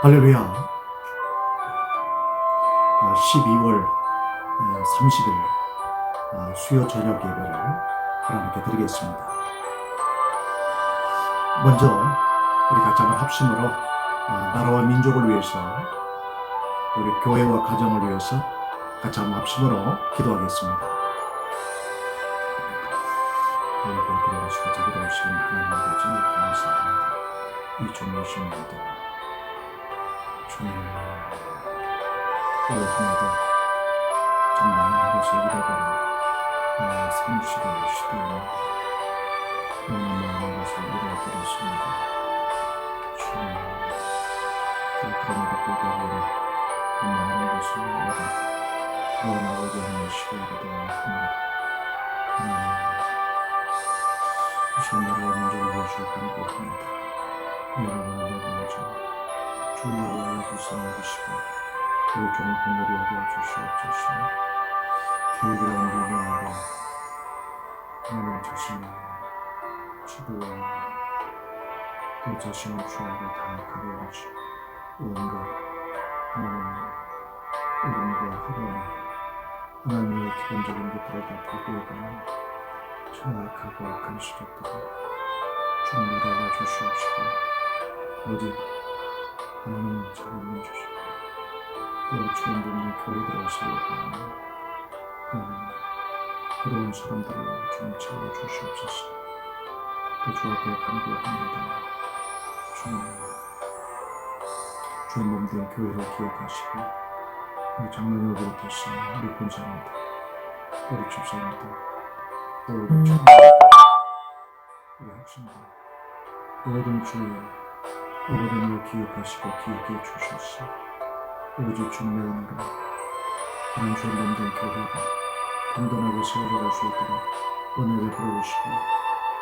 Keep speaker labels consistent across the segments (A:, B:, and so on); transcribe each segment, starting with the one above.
A: 할렐루야. 12월 30일 수요 저녁 예배를 하나님께 드리겠습니다. 먼저 우리 같이 한번 합심으로 나라와 민족을 위해서, 우리 교회와 가정을 위해서 같이 한번 합심으로 기도하겠습니다. 하나님께 들어가시고 기도하시는 하나님 아버지 감사합니다. 이 주님이십니다. 주님, 오늘도 정말 하나님께서 잃어버린 나의 상실의 시대에 하나님께서 잃어버렸습니다. 주님, 그럼에도 불구하고 많은 것을 얻어 구원하고자 하는 시간이 되었습니다. 이 시간 나라와 민족을 위해서 간구합니다. 여러분의 모든 주님의 영광을 불쌍하시고 우리 종을 긍휼히 여겨 주시옵소서. 계획을 옮기며 하나님 자신의 지도와 그 자신의 주하고 다 가려하시고 온갖 하나님의 이름과 흐름, 하나님의 기본적인 것들을 다 포기해가는 정확하고 악한 시력들을 주님 나라와 주시옵시고 오직 하나님 자유를 주시고 또 주님들이 교회 들어오시려고 하는 그런 사람들을 주님 채워주시옵소서. 또 주 앞에 간구합니다. 주님 몸된 교회를 기억하시고 우리 장로님을 비롯해서 우리 군사님들, 우리 집사님들, 또 우리 청년들, 우리 학생들, 모든 주의 오래전을 기억하시고 기억해 주셨어. 오직 주님의 은혜로 그런 주의 몸된 교회가 단단하게 세워져갈 수 있도록 은혜를 부어주시고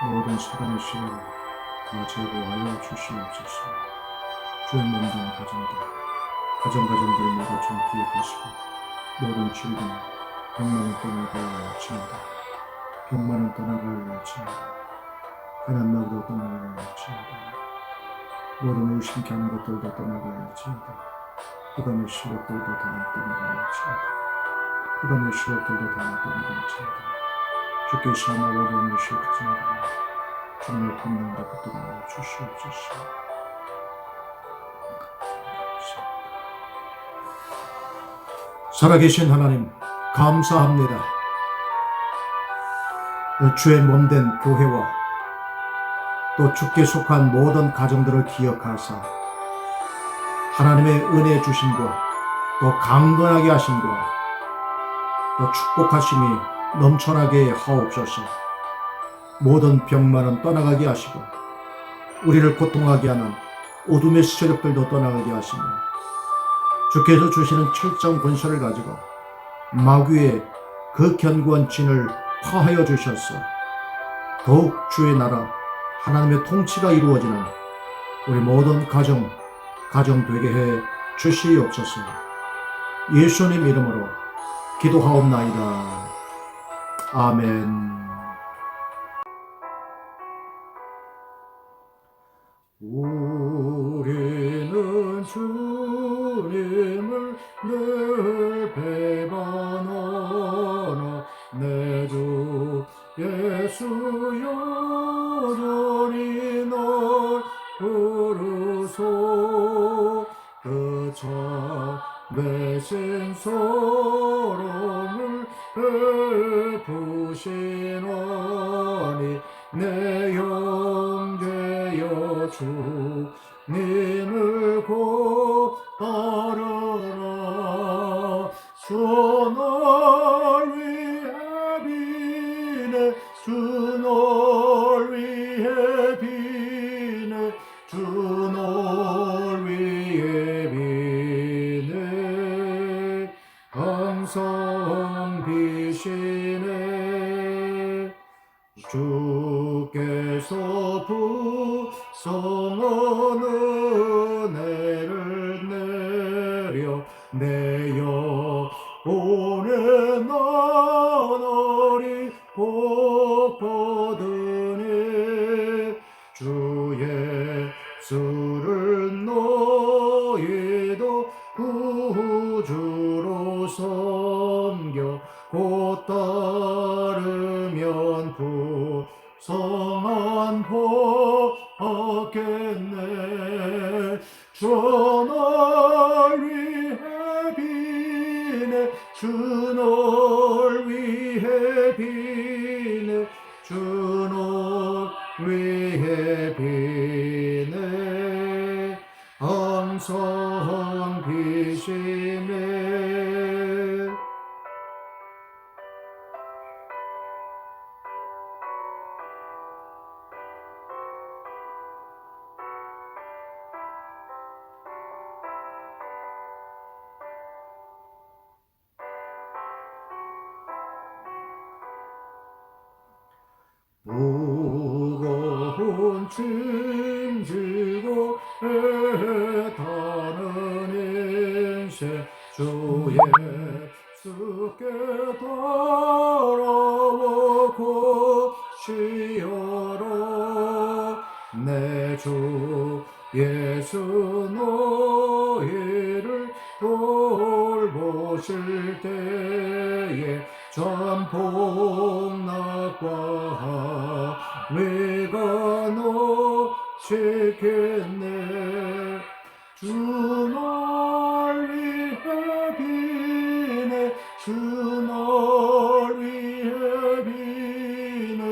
A: 모든 사단의 시를 다 제거하여 주시옵소서. 주의 몸된 가정들 모두 좀 기억하시고 모든 질병 100만원 떠나가야 할지어다. 100만원 떠나가야 할지어다. 가난마으로 떠나가야 할지어다. 모든 의심케 하는 것들도 떠나가야 할지어다. 흑암의 시력들도 다 떠나가야 할지어다. 흑암의 시력들도 다 떠나가야 할지어다. 주께 시험하고 주시옵소서. 주님의 권능과 붙들어 주시옵소서. 살아계신 하나님 감사합니다. 주의 몸된 교회와 또 주께 속한 모든 가정들을 기억하사 하나님의 은혜 주심과 또 강건하게 하심과 또 축복하심이 넘쳐나게 하옵소서. 모든 병만은 떠나가게 하시고 우리를 고통하게 하는 어둠의 세력들도 떠나가게 하시며 주께서 주시는 철저한 권세를 가지고 마귀의 그 견고한 진을 파하여 주셔서 더욱 주의 나라 하나님의 통치가 이루어지는 우리 모든 가정 되게 해 주시옵소서. 예수님 이름으로 기도하옵나이다. 아멘. 우리는 주님을 늘 배반하나 내 주 예수 여전히 날 부르소. 그 참 대신 사랑을 베푸시나니 내 형제여 주님을 곧 따르라. 주 날 위해 비네 주 날 위해 비네 주 날 위해 비네 항상 비시네. 주께서 부성한 은혜를 내려 내 영혼의 나날이 복 받으니 주 예수를 너희 따르면 부성한 복 얻겠네. 주 널 위해 비네. 주 널 위해 비네. 주 널 위해 비네. 항상 비시네. 무거운 짐 지고 애타는 인생 주 예수께 돌아오고 쉬어라. 내 주 예수 너희를 돌보실 때에 전 복락과 위가 너 지켰네. 주 널 위해 비네. 주 널 위해 비네.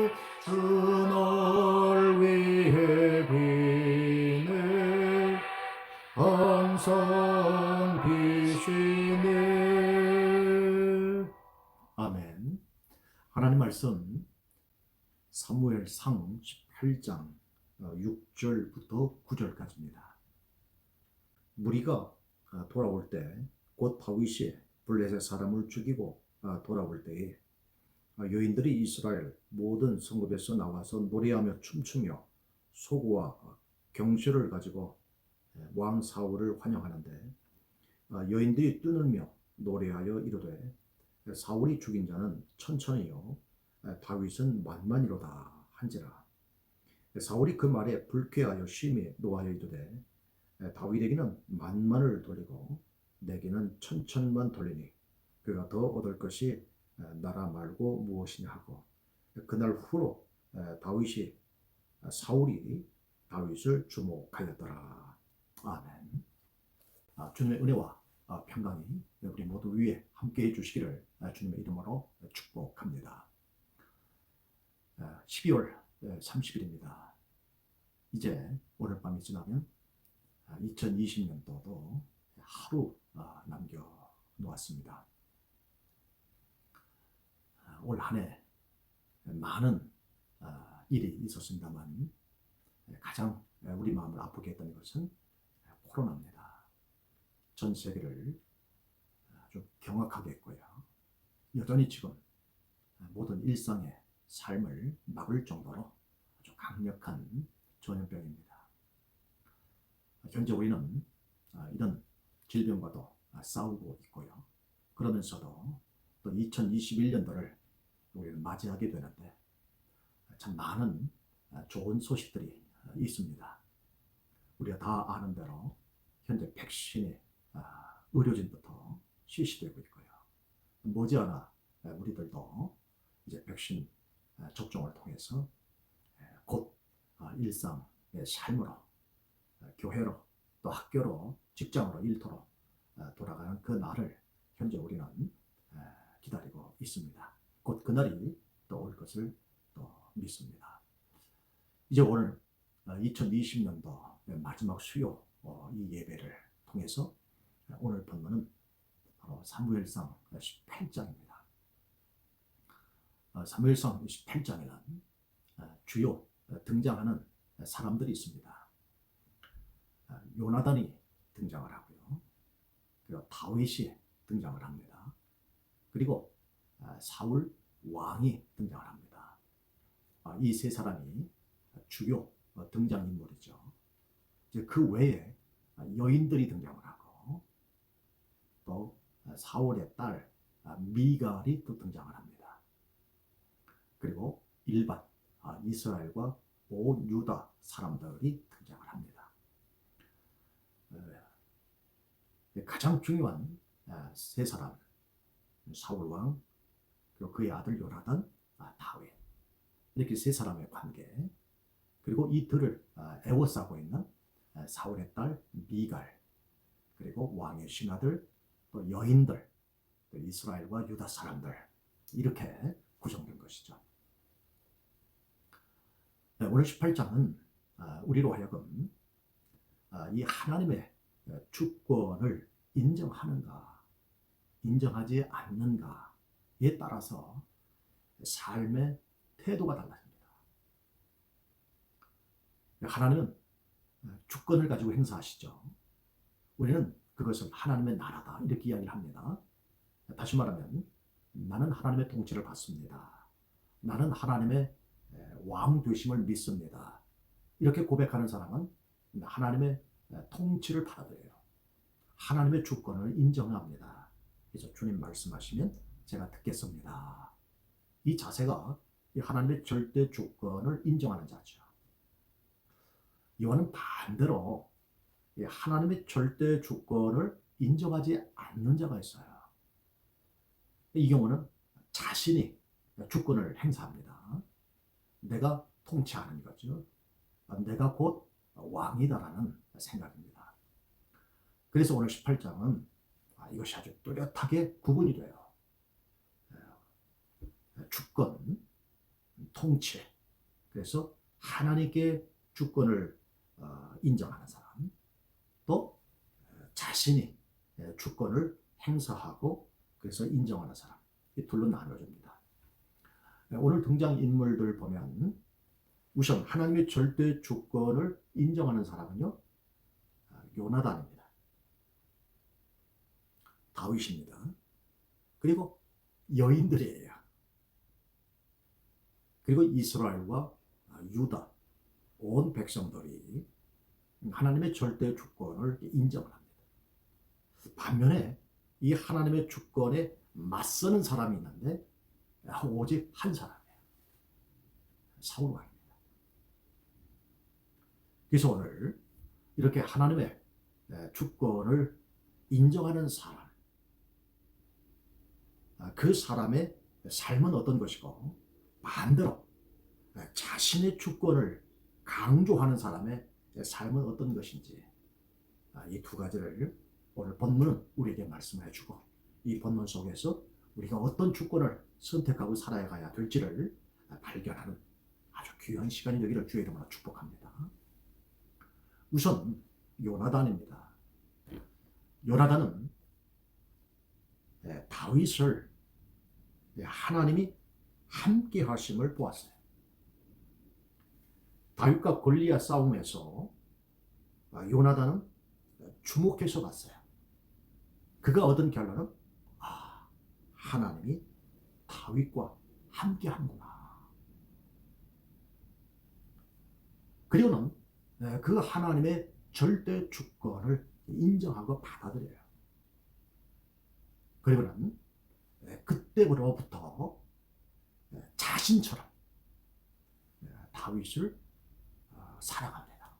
A: 주 널 위해 비네. 항상 비시네. 아멘. 하나님 말씀 사무엘상 18장 6절부터 9절까지입니다. 무리가 돌아올 때 곧 다윗이 블레셋 사람을 죽이고 돌아올 때에 여인들이 이스라엘 모든 성읍에서 나와서 노래하며 춤추며 소고와 경시를 가지고 왕 사울을 환영하는데 여인들이 뜨늘며 노래하여 이르되 사울이 죽인 자는 천천히요 다윗은 만만이로다 한지라. 사울이 그 말에 불쾌하여 심히 노하여 이르되 다윗에게는 만만을 돌리고 내게는 천천만 돌리니 그가 더 얻을 것이 나라 말고 무엇이냐 하고, 그날 후로 다윗이 사울이 다윗을 주목하였더라. 아멘. 주님의 은혜와 평강이 우리 모두 위에 함께 해주시기를 주님의 이름으로 축복합니다. 12월 30일입니다. 이제 오늘 밤이 지나면 2020년도도 하루 남겨놓았습니다. 올 한 해 많은 일이 있었습니다만 가장 우리 마음을 아프게 했던 것은 코로나입니다. 전 세계를 아주 경악하게 했고요. 여전히 지금 모든 일상의 삶을 막을 정도로 아주 강력한 전염병입니다. 현재 우리는 이런 질병과도 싸우고 있고요. 그러면서도 또 2021년도를 우리는 맞이하게 되는데 참 많은 좋은 소식들이 있습니다. 우리가 다 아는 대로 현재 백신이 의료진부터 실시되고 있고요. 머지않아 우리들도 이제 백신 접종을 통해서 곧 일상의 삶으로, 교회로, 또 학교로, 직장으로, 일터로 돌아가는 그 날을 현재 우리는 기다리고 있습니다. 곧 그날이 또 올 것을 또 믿습니다. 이제 오늘 2020년도 마지막 수요 이 예배를 통해서 오늘 본문은 바로 사무엘상 18장입니다. 사무엘상 18장에는 주요 등장하는 사람들이 있습니다. 요나단이 등장을 하고요. 그리고 다윗이 등장을 합니다. 그리고 사울 왕이 등장을 합니다. 이 세 사람이 주요 등장인물이죠. 이제 그 외에 여인들이 등장을 하고 또 사울의 딸 미갈이 또 등장을 합니다. 그리고 일반 이스라엘과 온 유다 사람들이 등장을 합니다. 가장 중요한 세 사람, 사울 왕, 그리고 그의 아들 요나단, 다윗, 이렇게 세 사람의 관계, 그리고 이 들을 애워싸고 있는 사울의 딸 미갈, 그리고 왕의 신하들, 또 여인들, 또 이스라엘과 유다 사람들, 이렇게 구성된 것이죠. 오늘 18장은 우리로 하여금 이 하나님의 주권을 인정하는가, 인정하지 않는가에 따라서 삶의 태도가 달라집니다. 하나님은 주권을 가지고 행사하시죠. 우리는 그것을 하나님의 나라다 이렇게 이야기를 합니다. 다시 말하면 나는 하나님의 통치를 받습니다. 나는 하나님의 왕 되심을 믿습니다. 이렇게 고백하는 사람은 하나님의 통치를 받아들여요. 하나님의 주권을 인정합니다. 그래서 주님 말씀하시면 제가 듣겠습니다. 이 자세가 하나님의 절대 주권을 인정하는 자죠. 이와는 반대로 하나님의 절대 주권을 인정하지 않는 자가 있어요. 이 경우는 자신이 주권을 행사합니다. 내가 통치하는 거죠. 내가 곧 왕이다라는 생각입니다. 그래서 오늘 18장은 이것이 아주 뚜렷하게 구분이 돼요. 주권, 통치. 그래서 하나님께 주권을 인정하는 사람, 또 자신이 주권을 행사하고 그래서 인정하는 사람, 이 둘로 나눠집니다. 오늘 등장인물들 보면 우선 하나님의 절대 주권을 인정하는 사람은요, 요나단입니다. 다윗입니다. 그리고 여인들이에요. 그리고 이스라엘과 유다, 온 백성들이 하나님의 절대 주권을 인정을 합니다. 반면에 이 하나님의 주권에 맞서는 사람이 있는데 오직 한 사람이에요. 사울 왕입니다. 그래서 오늘 이렇게 하나님의 주권을 인정하는 사람, 그 사람의 삶은 어떤 것이고 반대로 자신의 주권을 강조하는 사람의 삶은 어떤 것인지, 이 두 가지를 오늘 본문은 우리에게 말씀해 주고 이 본문 속에서 우리가 어떤 주권을 선택하고 살아가야 될지를 발견하는 아주 귀한 시간이 되기를 주의 이름으로 축복합니다. 우선 요나단입니다. 요나단은 다윗을 하나님이 함께 하심을 보았어요. 다윗과 골리앗 싸움에서 요나단은 주목해서 봤어요. 그가 얻은 결론은 하나님이 다윗과 함께 하는구나. 그리고는 그 하나님의 절대 주권을 인정하고 받아들여요. 그리고는 그때부터 자신처럼 다윗을 사랑합니다.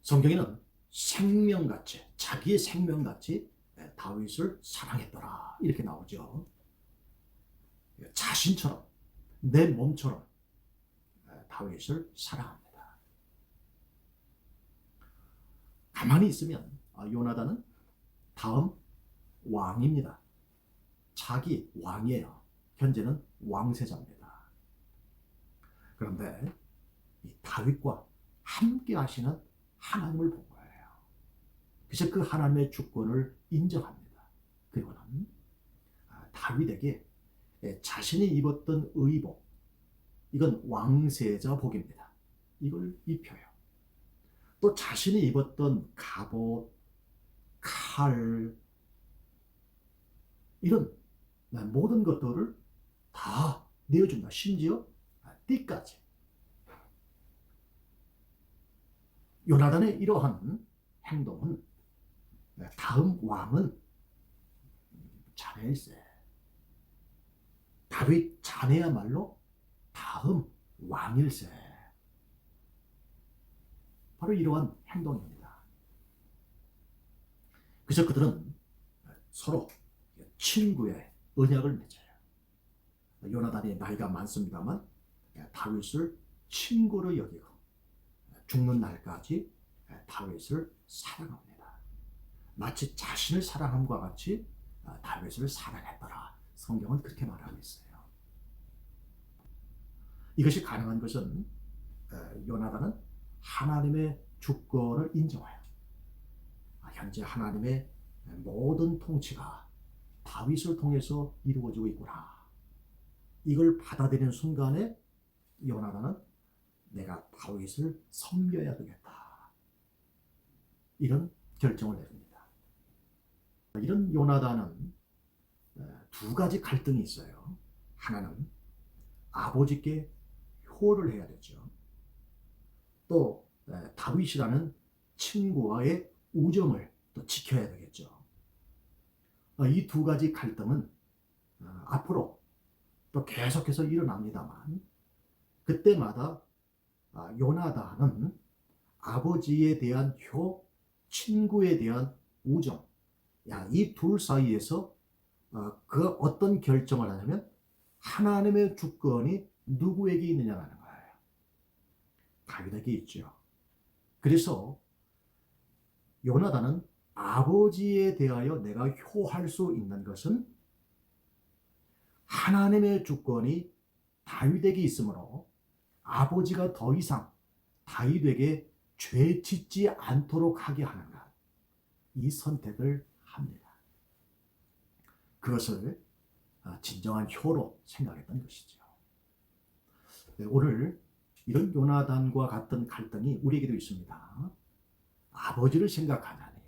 A: 성경에는 생명같이, 자기의 생명같이 다윗을 사랑했더라 이렇게 나오죠. 자신처럼, 내 몸처럼 다윗을 사랑합니다. 가만히 있으면 요나단은 다음 왕입니다. 자기 왕이에요. 현재는 왕세자입니다. 그런데 이 다윗과 함께 하시는 하나님을 본 거예요. 그래서 그 하나님의 주권을 인정합니다. 그리고는 다윗에게 자신이 입었던 의복, 이건 왕세자 복입니다. 이걸 입혀요. 또 자신이 입었던 갑옷, 칼, 이런 모든 것들을 다 내어준다. 심지어 띠까지. 요나단의 이러한 행동은 다음 왕은 자네일세. 다윗 자네야말로 다음 왕일세. 바로 이러한 행동입니다. 그래서 그들은 서로 친구의 언약을 맺어요. 요나단이 나이가 많습니다만 다윗을 친구로 여기고 죽는 날까지 다윗을 사랑합니다. 마치 자신을 사랑함과 같이 다윗을 사랑했더라. 성경은 그렇게 말하고 있어요. 이것이 가능한 것은 요나단은 하나님의 주권을 인정하여 현재 하나님의 모든 통치가 다윗을 통해서 이루어지고 있구나. 이걸 받아들이는 순간에 요나단은 내가 다윗을 섬겨야 되겠다. 이런 결정을 내립니다. 이런 요나단은 두 가지 갈등이 있어요. 하나는 아버지께 효를 해야 되죠. 또 다윗이라는 친구와의 우정을 또 지켜야 되겠죠. 이 두 가지 갈등은 앞으로 또 계속해서 일어납니다만 그때마다 요나단은 아버지에 대한 효, 친구에 대한 우정, 이 둘 사이에서 그 어떤 결정을 하냐면 하나님의 주권이 누구에게 있느냐라는 거예요. 다윗에게 있죠. 그래서 요나단은 아버지에 대하여 내가 효할 수 있는 것은 하나님의 주권이 다윗에게 있으므로 아버지가 더 이상 다윗에게 죄 짓지 않도록 하게 하는 것, 이 선택을 합니다. 그것을 진정한 효로 생각했던 것이죠. 오늘 이런 요나단과 같은 갈등이 우리에게도 있습니다. 아버지를 생각하자니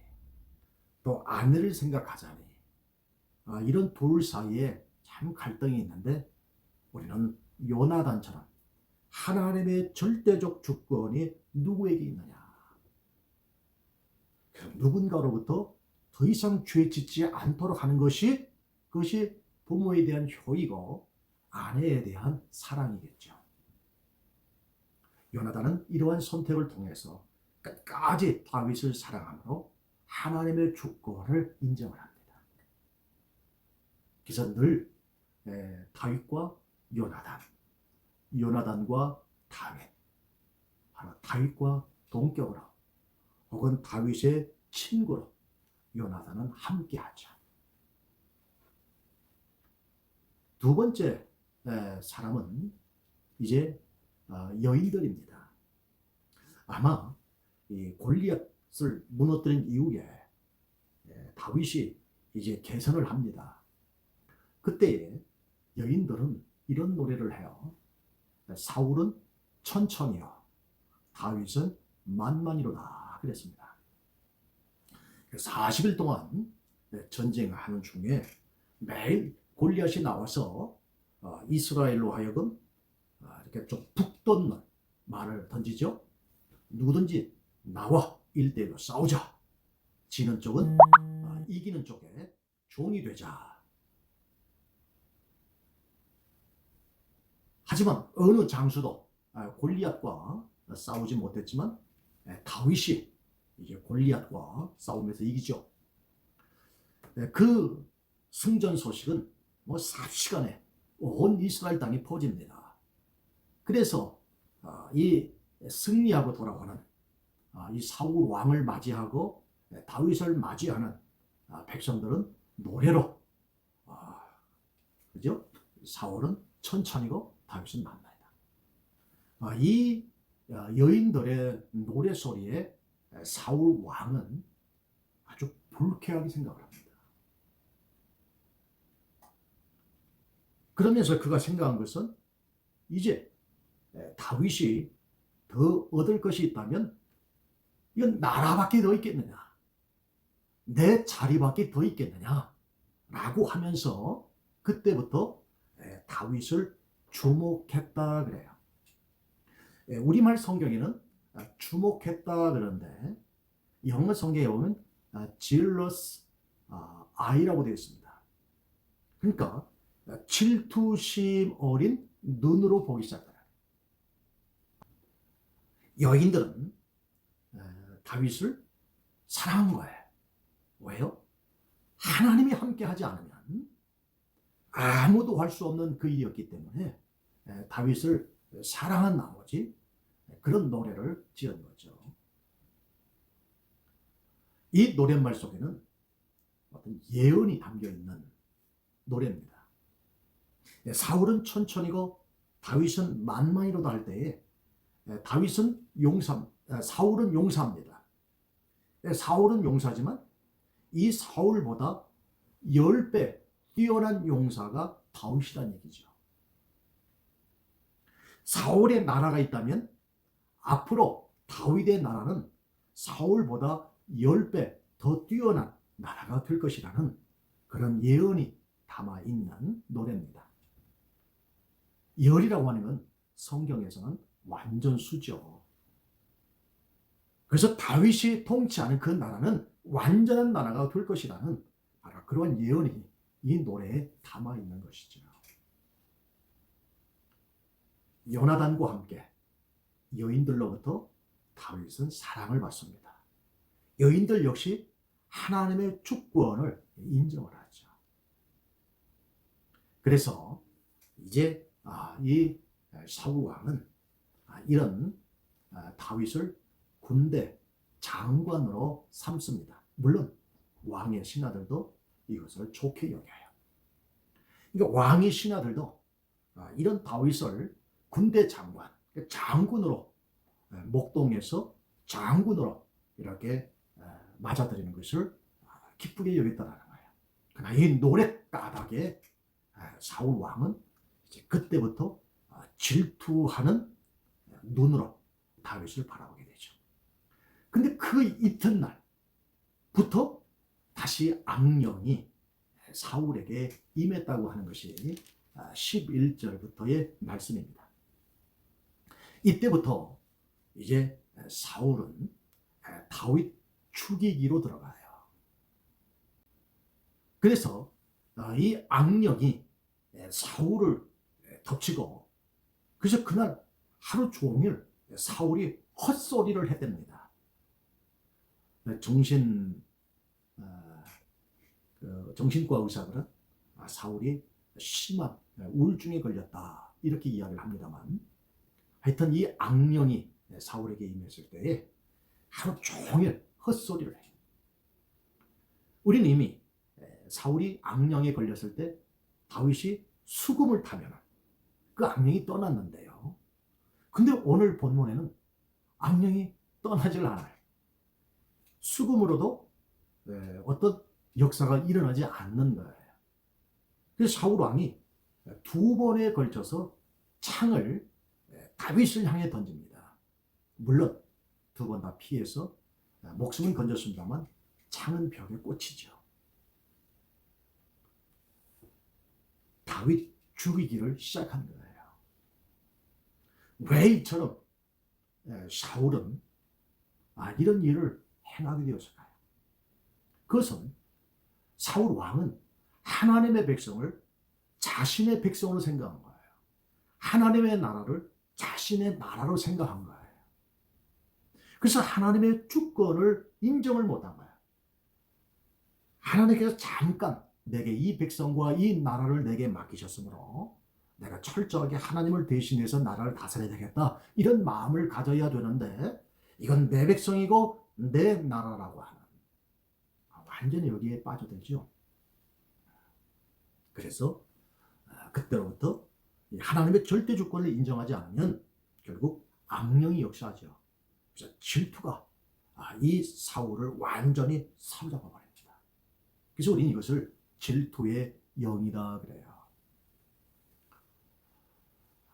A: 또 아내를 생각하자니 이런 둘 사이에 참 갈등이 있는데 우리는 요나단처럼 하나님의 절대적 주권이 누구에게 있느냐? 누군가로부터 더 이상 죄 짓지 않도록 하는 것이 그것이 부모에 대한 효이고 아내에 대한 사랑이겠죠. 요나단은 이러한 선택을 통해서 끝까지 다윗을 사랑함으로 하나님의 주권을 인정을 합니다. 그래서 늘 다윗과 요나단, 요나단과 다윗, 다윗과 동격으로 혹은 다윗의 친구로 요나단은 함께하죠. 두 번째 사람은 이제 여인들입니다. 아마 이 골리앗을 무너뜨린 이후에 다윗이 이제 개선을 합니다. 그때 여인들은 이런 노래를 해요. 사울은 천천히요, 다윗은 만만이로다 그랬습니다. 40일 동안 전쟁을 하는 중에 매일 골리앗이 나와서 이스라엘로 하여금 이렇게 좀 북돋는 말을 던지죠. 누구든지 나와 1대1로 싸우자. 지는 쪽은 이기는 쪽에 종이 되자. 하지만 어느 장수도 골리앗과 싸우지 못했지만 다윗이 이제 골리앗과 싸우면서 이기죠. 그 승전 소식은 삽시간에 온 이스라엘 땅에 퍼집니다. 그래서 이 승리하고 돌아오는 이 사울 왕을 맞이하고 다윗을 맞이하는 백성들은 노래로 그죠? 사울은 천천히고 다윗은 만나이다. 이 여인들의 노래 소리에 사울 왕은 아주 불쾌하게 생각을 합니다. 그러면서 그가 생각한 것은 이제 다윗이 더 얻을 것이 있다면 이건 나라밖에 더 있겠느냐, 내 자리밖에 더 있겠느냐 라고 하면서 그때부터 다윗을 주목했다 그래요. 우리말 성경에는 주목했다 그러는데 영어 성경에 보면 jealous eye라고 되어 있습니다. 그러니까 질투심 어린 눈으로 보기 시작해요. 여인들은 다윗을 사랑한 거예요. 왜요? 하나님이 함께 하지 않으면 아무도 할 수 없는 그 일이었기 때문에 다윗을 사랑한 나머지 그런 노래를 지은 거죠. 이 노랫말 속에는 어떤 예언이 담겨 있는 노래입니다. 사울은 천천히고 다윗은 만만이로다 할 때에 사울은 용사입니다. 사울은 용사지만 이 사울보다 10배 뛰어난 용사가 다윗이란 얘기죠. 사울의 나라가 있다면 앞으로 다윗의 나라는 사울보다 10배 더 뛰어난 나라가 될 것이라는 그런 예언이 담아 있는 노래입니다. 열이라고 하는 건 성경에서는 완전수죠. 그래서 다윗이 통치하는 그 나라는 완전한 나라가 될 것이라는 바로 그런 예언이 이 노래에 담아 있는 것이죠. 요나단과 함께 여인들로부터 다윗은 사랑을 받습니다. 여인들 역시 하나님의 주권을 인정을 하죠. 그래서 이제 이 사울 왕은 이런 다윗을 군대 장관으로 삼습니다. 물론 왕의 신하들도 이것을 좋게 여겨요. 그러니까 왕의 신하들도 이런 다윗을 군대 장군으로 목동에서 장군으로 이렇게 맞아들이는 것을 기쁘게 여겼다는 거예요. 그러나 이 노랫가닥에 사울 왕은 이제 그때부터 질투하는 눈으로 다윗을 바라보게 되죠. 근데 그 이튿날부터 다시 악령이 사울에게 임했다고 하는 것이 11절부터의 말씀입니다. 이때부터 이제 사울은 다윗 죽이기로 들어가요. 그래서 이 악령이 사울을 덮치고, 그래서 그날 하루 종일 사울이 헛소리를 했답니다. 정신과 의사들은 사울이 심한 우울증에 걸렸다 이렇게 이야기를 합니다만, 하여튼 이 악령이 사울에게 임했을 때에 하루 종일 헛소리를 해요. 우리는 이미 사울이 악령에 걸렸을 때 다윗이 수금을 타면 그 악령이 떠났는데요. 근데 오늘 본문에는 악령이 떠나질 않아요. 수금으로도 어떤 역사가 일어나지 않는 거예요. 그래서 사울 왕이 2번에 걸쳐서 창을 다윗을 향해 던집니다. 물론 2번 다 피해서 목숨은 건졌습니다만 창은 벽에 꽂히죠. 다윗 죽이기를 시작한 거예요. 왜 이처럼 사울은 이런 일을 행하게 되었을까요? 그것은 사울 왕은 하나님의 백성을 자신의 백성으로 생각한 거예요. 하나님의 나라를 자신의 나라로 생각한 거예요. 그래서 하나님의 주권을 인정을 못한 거예요. 하나님께서 잠깐 내게 이 백성과 이 나라를 내게 맡기셨으므로 내가 철저하게 하나님을 대신해서 나라를 다스려야 되겠다, 이런 마음을 가져야 되는데, 이건 내 백성이고 내 나라라고 하는, 완전히 여기에 빠져들죠. 그래서 그때로부터 하나님의 절대 주권을 인정하지 않으면 결국 악령이 역사하죠. 그래서 질투가 이 사울을 완전히 사로잡아 버립니다. 그래서 우리는 이것을 질투의 영이다 그래요.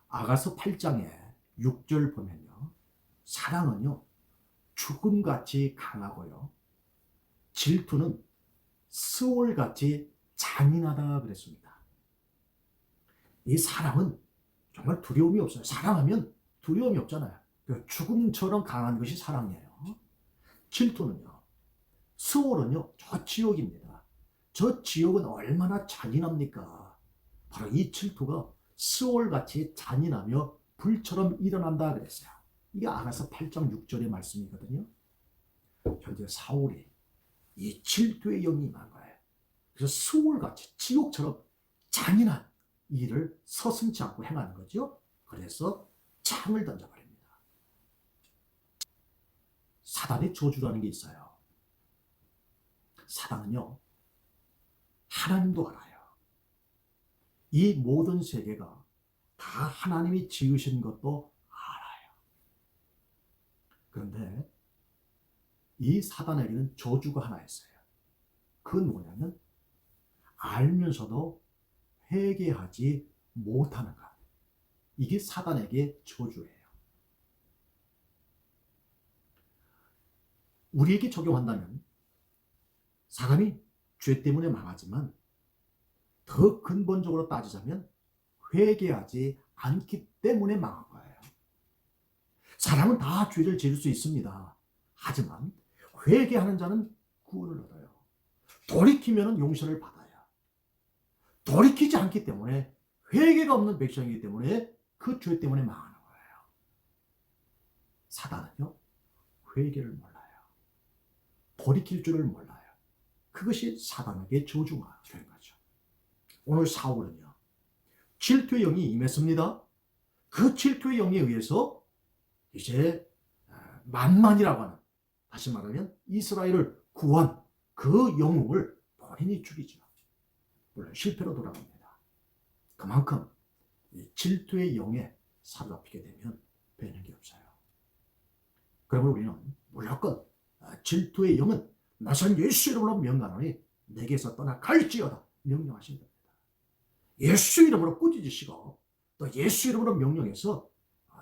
A: 아가서 8장에 6절 보면요, 사랑은요 죽음같이 강하고요, 질투는 스올같이 잔인하다 그랬습니다. 이 사랑은 정말 두려움이 없어요. 사랑하면 두려움이 없잖아요. 죽음처럼 강한 것이 사랑이에요. 질투는요, 스올은요, 저 지옥입니다. 저 지옥은 얼마나 잔인합니까? 바로 이 질투가 스올같이 잔인하며 불처럼 일어난다 그랬어요. 이게 아가서 8장 6절의 말씀이거든요. 현재 사울이 이 질투의 영이 임한 거예요. 그래서 스올같이 지옥처럼 잔인한 일을 서슴지 않고 행하는 거죠. 그래서 창을 던져버립니다. 사단의 저주라는 게 있어요. 사단은요, 하나님도 알아요. 이 모든 세계가 다 하나님이 지으신 것도 알아요. 그런데 이 사단에게는 저주가 하나 있어요. 그건 뭐냐면 알면서도 회개하지 못하는 것. 이게 사단에게 저주예요. 우리에게 적용한다면 사람이 죄 때문에 망하지만 더 근본적으로 따지자면 회개하지 않기 때문에 망한 거예요. 사람은 다 죄를 지을 수 있습니다. 하지만 회개하는 자는 구원을 얻어요. 돌이키면 용서를 받아요. 돌이키지 않기 때문에 회개가 없는 백성이기 때문에 그 죄 때문에 망하는 거예요. 사단은요, 회개를 몰라요. 돌이킬 줄을 몰라요. 그것이 사단에게 저주가 된 거죠. 오늘 사울은요, 질투의 영이 임했습니다. 그 질투의 영에 의해서 이제 만만이라고 하는, 다시 말하면 이스라엘을 구한 그 영웅을 본인이 죽이죠. 물론 실패로 돌아갑니다. 그만큼 질투의 영에 사로잡히게 되면 배는 게 없어요. 그러면 우리는 무조건 질투의 영은 나선 예수 이름으로 명하노니 내게서 떠나갈지어다 명령하신 겁니다. 예수 이름으로 꾸짖으시고 또 예수 이름으로 명령해서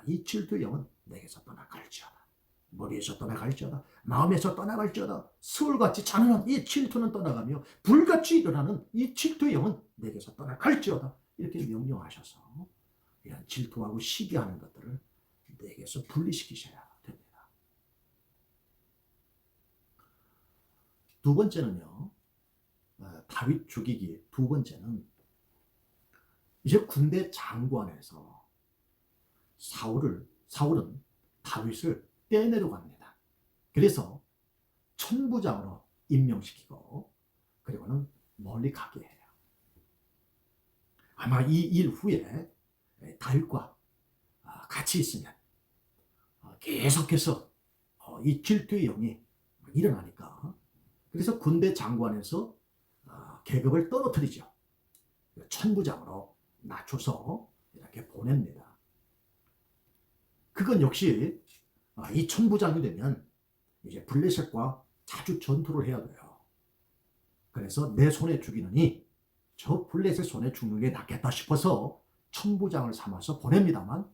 A: 이 질투의 영은 내게서 떠나갈지어다. 머리에서 떠나갈지어다. 마음에서 떠나갈지어다. 서울같이 잔인한 이 질투는 떠나가며 불같이 일어나는 이 질투의 영은 내게서 떠나갈지어다. 이렇게 명령하셔서 이런 질투하고 시기하는 것들을 내게서 분리시키셔야 됩니다. 두 번째는요, 다윗 죽이기. 두 번째는 이제 군대 장관에서 사울은 다윗을 떼내려 갑니다. 그래서 천부장으로 임명시키고 그리고는 멀리 가게 해요. 아마 이 일 후에 다윗과 같이 있으면 계속해서 이 질투의 영이 일어나니까 그래서 군대 장관에서 계급을 떨어뜨리죠. 천부장으로 낮춰서 이렇게 보냅니다. 그건 역시 이 천부장이 되면 이제 블레셋과 자주 전투를 해야 돼요. 그래서 내 손에 죽이느니 저 블레셋 손에 죽는 게 낫겠다 싶어서 천부장을 삼아서 보냅니다만,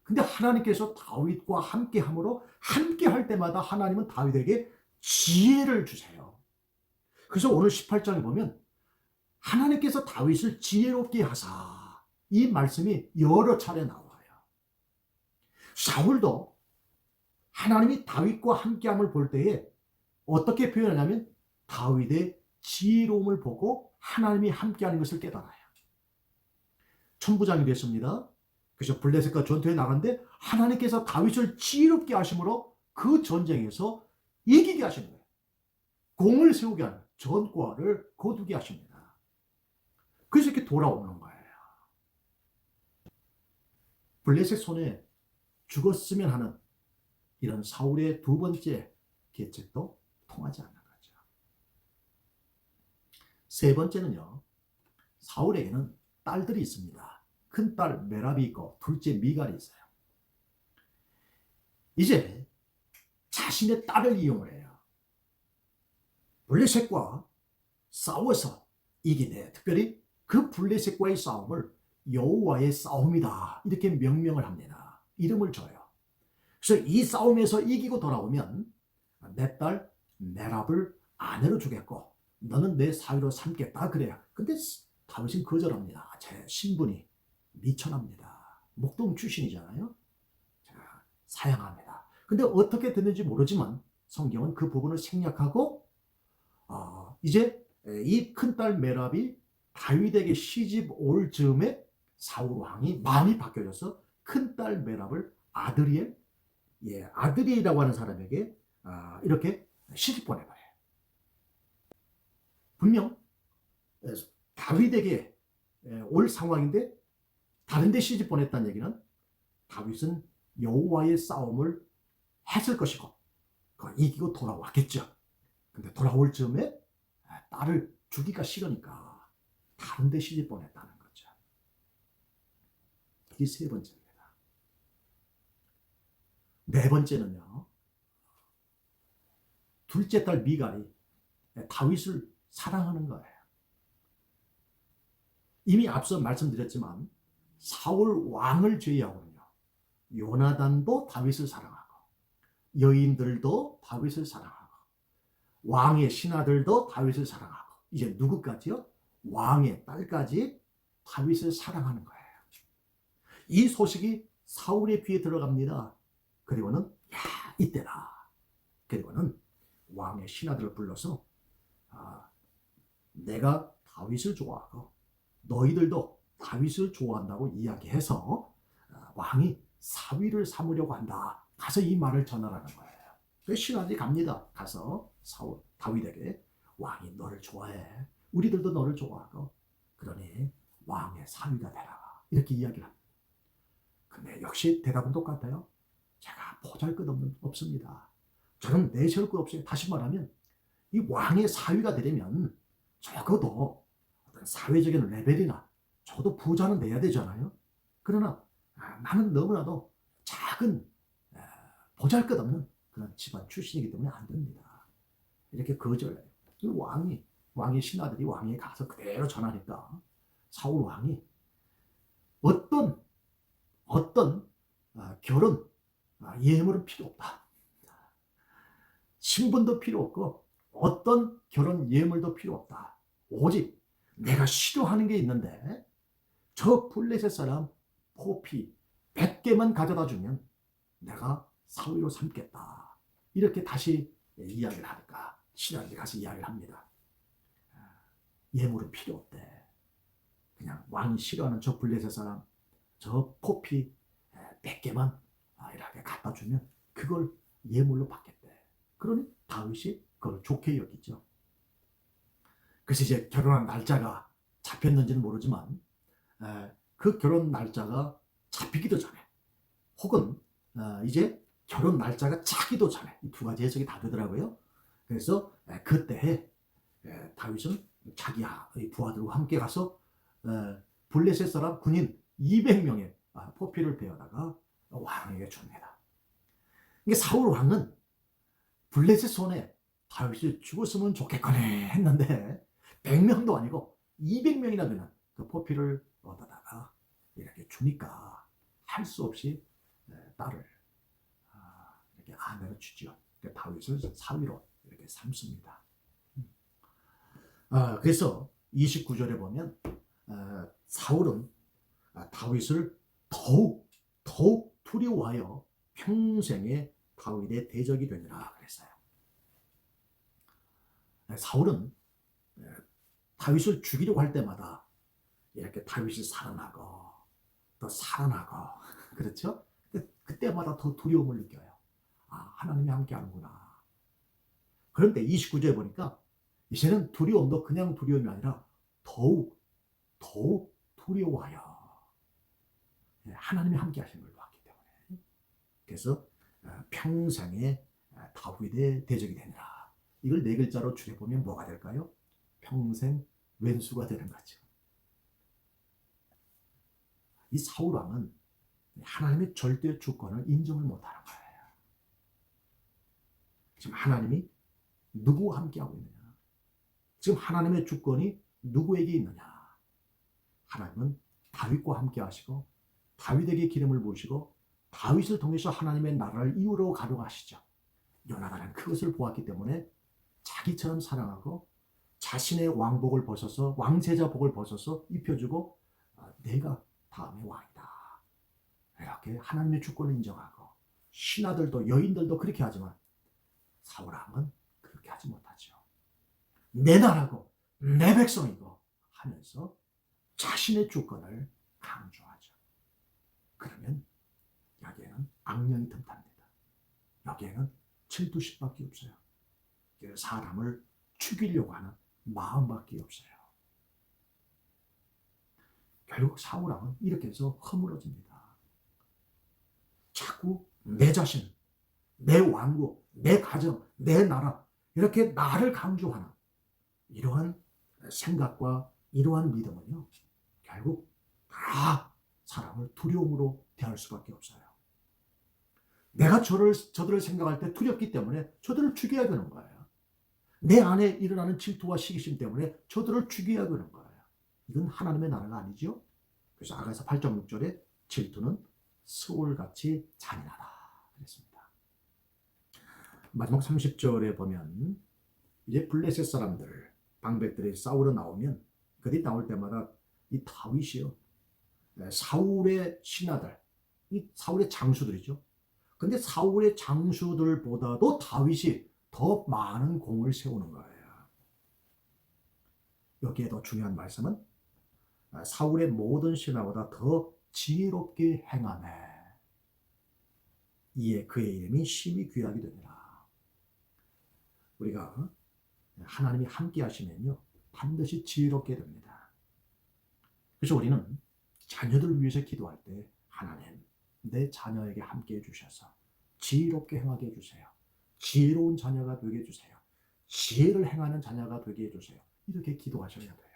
A: 근데 하나님께서 다윗과 함께함으로 함께할 때마다 하나님은 다윗에게 지혜를 주세요. 그래서 오늘 18장에 보면 하나님께서 다윗을 지혜롭게 하사, 이 말씀이 여러 차례 나와요. 사울도 하나님이 다윗과 함께함을 볼 때에 어떻게 표현하냐면 다윗의 지혜로움을 보고 하나님이 함께하는 것을 깨달아요. 천부장이 됐습니다. 그래서 블레셋과 전투에 나갔는데 하나님께서 다윗을 지혜롭게 하심으로 그 전쟁에서 이기게 하시는 거예요. 공을 세우게 하는 전과를 거두게 하십니다. 그래서 이렇게 돌아오는 거예요. 블레셋 손에 죽었으면 하는 이런 사울의 두 번째 계책도 통하지 않는 거죠. 세 번째는요, 사울에게는 딸들이 있습니다. 큰딸 메랍이 있고 둘째 미갈이 있어요. 이제 자신의 딸을 이용을 해요. 블레셋과 싸워서 이기네. 특별히 그 블레셋과의 싸움을 여호와의 싸움이다, 이렇게 명명을 합니다. 이름을 줘요. 그래서 이 싸움에서 이기고 돌아오면 내 딸 메랍을 아내로 주겠고 너는 내 사위로 삼겠다 그래요. 근데 다윗은 거절합니다. 제 신분이 미천합니다. 목동 출신이잖아요. 제가 사양합니다. 근데 어떻게 됐는지 모르지만 성경은 그 부분을 생략하고 이제 이 큰딸 메랍이 다윗에게 시집 올 즈음에 사울 왕이 마음이 바뀌어져서 큰딸 메랍을 아드리엘이라고 하는 사람에게 이렇게 시집 보내버려요. 분명 다윗에게 올 상황인데 다른 데 시집 보냈다는 얘기는 다윗은 여호와의 싸움을 했을 것이고 그걸 이기고 돌아왔겠죠. 근데 돌아올 즈음에 딸을 주기가 싫으니까 다른 데 시집 보냈다는 거죠. 이게 세 번째입니다. 네 번째는요. 둘째 딸 미갈이 다윗을 사랑하는 거예요. 이미 앞서 말씀드렸지만 사울 왕을 제외하고는요. 요나단도 다윗을 사랑하고 여인들도 다윗을 사랑하고 왕의 신하들도 다윗을 사랑하고 이제 누구까지요? 왕의 딸까지 다윗을 사랑하는 거예요. 이 소식이 사울의 귀에 들어갑니다. 그리고는 야 이때다. 그리고는 왕의 신하들을 불러서 내가 다윗을 좋아하고 너희들도 다윗을 좋아한다고 이야기해서 왕이 사위를 삼으려고 한다. 가서 이 말을 전하라는 거예요. 그 신하들이 갑니다. 가서 다윗에게 왕이 너를 좋아해. 우리들도 너를 좋아하고 그러니 왕의 사위가 되라. 이렇게 이야기를 합니다. 근데 역시 대답은 똑같아요. 제가 보잘것없습니다. 저는 내세울 것 없어요. 다시 말하면 이 왕의 사위가 되려면 적어도 어떤 사회적인 레벨이나 적어도 부자는 돼야 되잖아요. 그러나 나는 너무나도 작은 보잘것없는 그런 집안 출신이기 때문에 안 됩니다. 이렇게 거절해요. 왕의 신하들이 왕에 가서 그대로 전하니까 사울 왕이 어떤 결혼 예물은 필요 없다. 신분도 필요 없고 어떤 결혼 예물도 필요 없다. 오직 내가 싫어하는 게 있는데 저 블레셋 사람 포피 100개만 가져다 주면 내가 사위로 삼겠다. 이렇게 다시 이야기를 하니까 신하들이 가서 이야기를 합니다. 예물은 필요 없대. 그냥 왕이 싫어하는 저 블레셋 사람 저 포피 100개만 이렇게 갖다 주면 그걸 예물로 받겠대. 그러니 다윗이 그걸 좋게 여기죠. 그래서 이제 결혼한 날짜가 잡혔는지는 모르지만 그 결혼 날짜가 잡히기도 전에 혹은 이제 결혼 날짜가 차기도 전에 이 두 가지 해석이 다 되더라고요. 그래서 그때 다윗은 자기 부하들과 함께 가서 블레셋 사람 군인 200명의 포피를 베어다가 왕에게 줍니다. 이게 사울 왕은 블레셋 손에 다윗이 죽었으면 좋겠거니 했는데 100명도 아니고 200명이나 되는 그 포피를 얻어다가 이렇게 주니까 할 수 없이 딸을 이렇게 아내로 주죠. 다윗을 사위로 이렇게 삼습니다. 그래서 29절에 보면 사울은 다윗을 더욱 두려워하여 평생에 다윗의 대적이 되니라 그랬어요. 사울은 다윗을 죽이려고 할 때마다 이렇게 다윗이 살아나고 또 살아나고 그렇죠? 그때마다 더 두려움을 느껴요. 하나님이 함께 하는구나. 그런데 29절에 보니까 이제는 두려움도 그냥 두려움이 아니라 더욱 두려워하여 하나님이 함께 하시는 걸 봤기 때문에 그래서 평생에 다윗의 대적이 되니라. 이걸 네 글자로 줄여보면 뭐가 될까요? 평생 왼수가 되는 거죠. 이 사울 왕은 하나님의 절대 주권을 인정을 못하는 거예요. 지금 하나님이 누구와 함께하고 있느냐? 지금 하나님의 주권이 누구에게 있느냐? 하나님은 다윗과 함께 하시고 다윗에게 기름을 부으시고 다윗을 통해서 하나님의 나라를 이루어 가려고 하시죠. 요나단은 그것을 보았기 때문에 자기처럼 사랑하고 자신의 왕복을 벗어서 왕세자복을 벗어서 입혀주고 내가 다음의 왕이다. 이렇게 하나님의 주권을 인정하고 신하들도 여인들도 그렇게 하지만 사울 왕은 그렇게 하지 못하죠. 내 나라고 내 백성이고 하면서 자신의 주권을 강조하죠. 그러면 여기에는 악령이 틈탑니다. 여기에는 질투심밖에 없어요. 사람을 죽이려고 하는 마음밖에 없어요. 결국 사울왕은 이렇게 해서 허물어집니다. 자꾸 내 자신, 내 왕국, 내 가정, 내 나라, 이렇게 나를 강조하는 이러한 생각과 이러한 믿음은요, 결국 다 사람을 두려움으로 대할 수밖에 없어요. 내가 저들을 생각할 때 두렵기 때문에 저들을 죽여야 되는 거예요. 내 안에 일어나는 질투와 시기심 때문에 저들을 죽여야 되는 거예요. 이건 하나님의 나라가 아니죠. 그래서 아가서 8장 6절에 질투는 스올같이 잔인하다 그랬습니다. 마지막 30절에 보면 이제 블레셋 사람들, 방백들이 싸우러 나오면 그들이 나올 때마다 이 다윗이요, 사울의 신하들, 이 사울의 장수들이죠. 근데 사울의 장수들보다도 다윗이 더 많은 공을 세우는 거예요. 여기에 더 중요한 말씀은 사울의 모든 신하보다 더 지혜롭게 행하네. 이에 그의 이름이 심히 귀하게 됩니다. 우리가 하나님이 함께 하시면요, 반드시 지혜롭게 됩니다. 그래서 우리는 자녀들을 위해서 기도할 때 하나님, 내 자녀에게 함께 해주셔서 지혜롭게 행하게 해주세요. 지혜로운 자녀가 되게 해주세요. 지혜를 행하는 자녀가 되게 해주세요. 이렇게 기도하셔야 돼요.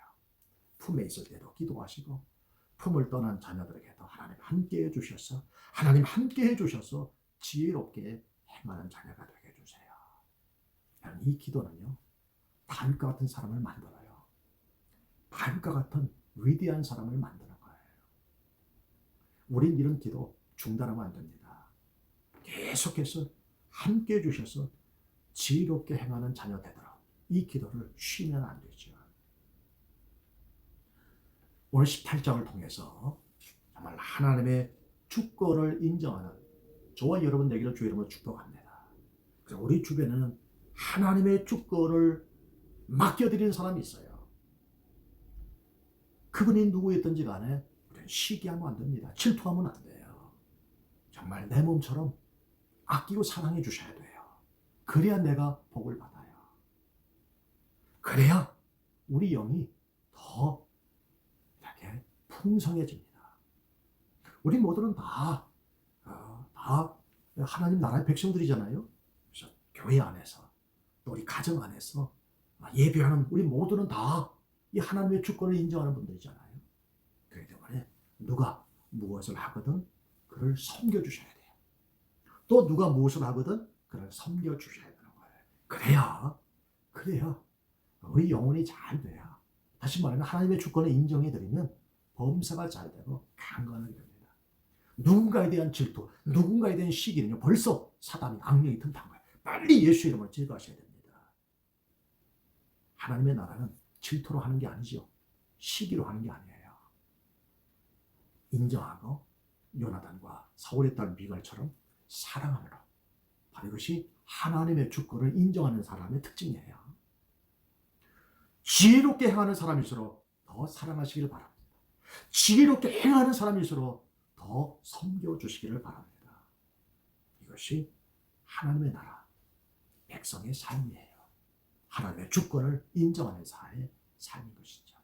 A: 품에 있을 때도 기도하시고, 품을 떠난 자녀들에게도 하나님 함께 해주셔서, 하나님 함께 해주셔서 지혜롭게 행하는 자녀가 되게 해주세요. 이 기도는요, 다윗과 같은 사람을 만들어요. 다윗과 같은 위대한 사람을 만드는 거예요. 우린 이런 기도 중단하면 안 됩니다. 계속해서 함께 해주셔서 지혜롭게 행하는 자녀 되도록 이 기도를 쉬면 안 되죠. 오늘 18장을 통해서 정말 하나님의 주권을 인정하는 저와 여러분 되기를 주 이름으로 축복합니다. 그래서 우리 주변에는 하나님의 주권을 맡겨드리는 사람이 있어요. 그분이 누구였든지 간에 우리는 시기하면 안 됩니다. 질투하면 안 돼요. 정말 내 몸처럼 아끼고 사랑해 주셔야 돼요. 그래야 내가 복을 받아요. 그래야 우리 영이 더 이렇게 풍성해집니다. 우리 모두는 다 하나님 나라의 백성들이잖아요. 그래서 교회 안에서 또 우리 가정 안에서 예배하는 우리 모두는 다 이 하나님의 주권을 인정하는 분들이잖아요. 그렇기 때문에 누가 무엇을 하거든 그를 섬겨주셔야 돼요. 또 누가 무엇을 하거든 그를 섬겨주셔야 되는 거예요. 그래야 우리 영혼이 잘 돼야, 다시 말하면 하나님의 주권을 인정해드리면 범사가 잘 되고 강건하게 됩니다. 누군가에 대한 질투, 누군가에 대한 시기는요, 벌써 사단이 악령이 틈탄 거예요. 빨리 예수 이름을 제거하셔야 됩니다. 하나님의 나라는 질투로 하는 게 아니죠. 시기로 하는 게 아니에요. 인정하고 요나단과 사울의 딸 미갈처럼 사랑함으로, 바로 이것이 하나님의 주권을 인정하는 사람의 특징이에요. 지혜롭게 행하는 사람일수록 더 사랑하시기를 바랍니다. 지혜롭게 행하는 사람일수록 더 섬겨주시기를 바랍니다. 이것이 하나님의 나라, 백성의 삶이에요. 하나님의 주권을 인정하는 사회의 삶인 것이죠.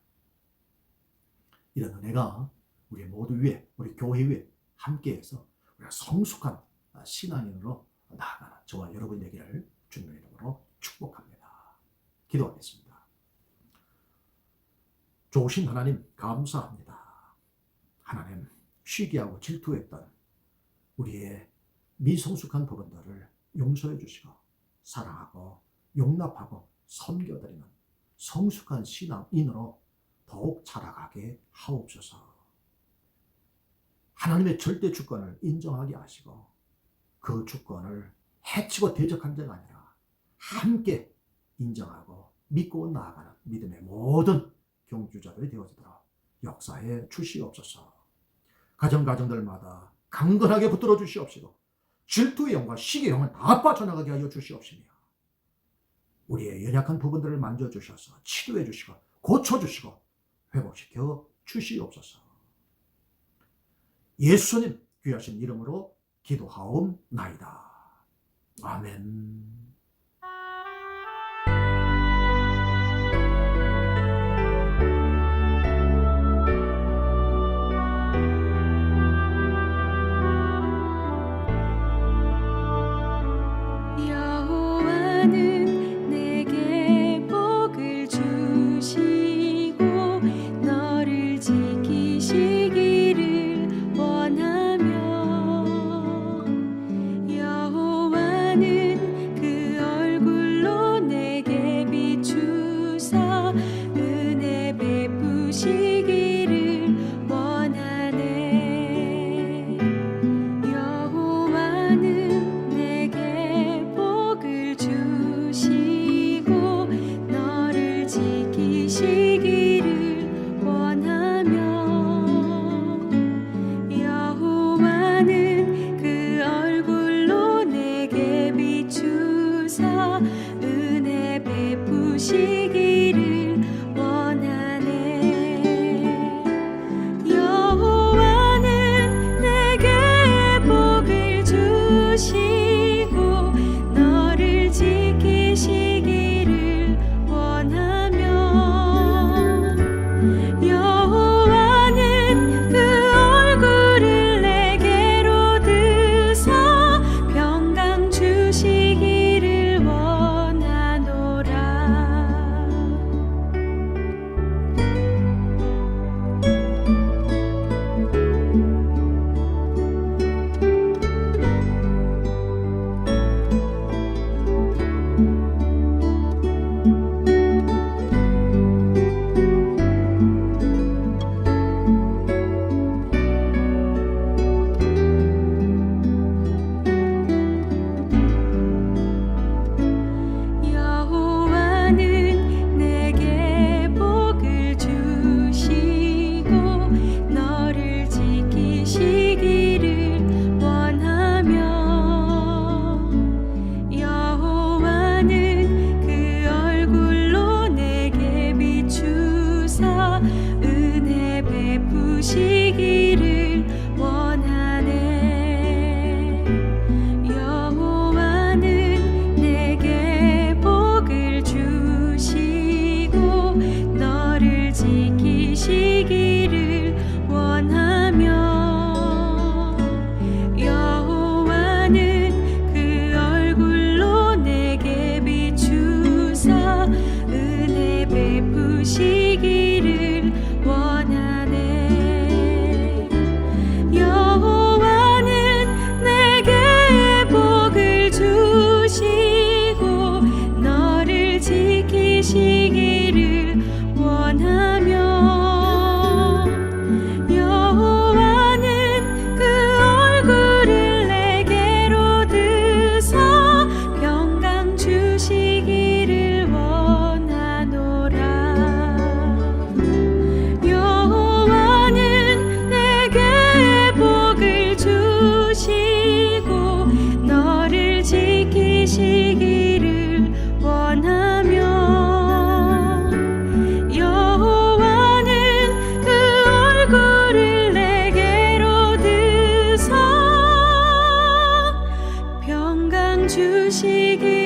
A: 이런 은혜가 우리 모두 위에, 우리 교회 위에 함께해서 우리가 성숙한 신앙인으로 나아가는 저와 여러분 되기를 주님의 이름으로 축복합니다. 기도하겠습니다. 좋으신 하나님 감사합니다. 하나님, 시기하고 질투했던 우리의 미성숙한 부분들을 용서해 주시고 사랑하고 용납하고 섬겨드리는 성숙한 신앙인으로 더욱 자라가게 하옵소서. 하나님의 절대 주권을 인정하게 하시고 그 주권을 해치고 대적한 자가 아니라 함께 인정하고 믿고 나아가는 믿음의 모든 경주자들이 되어지도록 역사에 주시옵소서. 가정들마다 강건하게 붙들어 주시옵시고 질투의 영과 시기의 영을 다 빠져나가게 하여 주시옵시며 우리의 연약한 부분들을 만져주셔서 치료해 주시고 고쳐주시고 회복시켜 주시옵소서. 예수님 귀하신 이름으로 기도하옵나이다. 아멘.
B: 주시기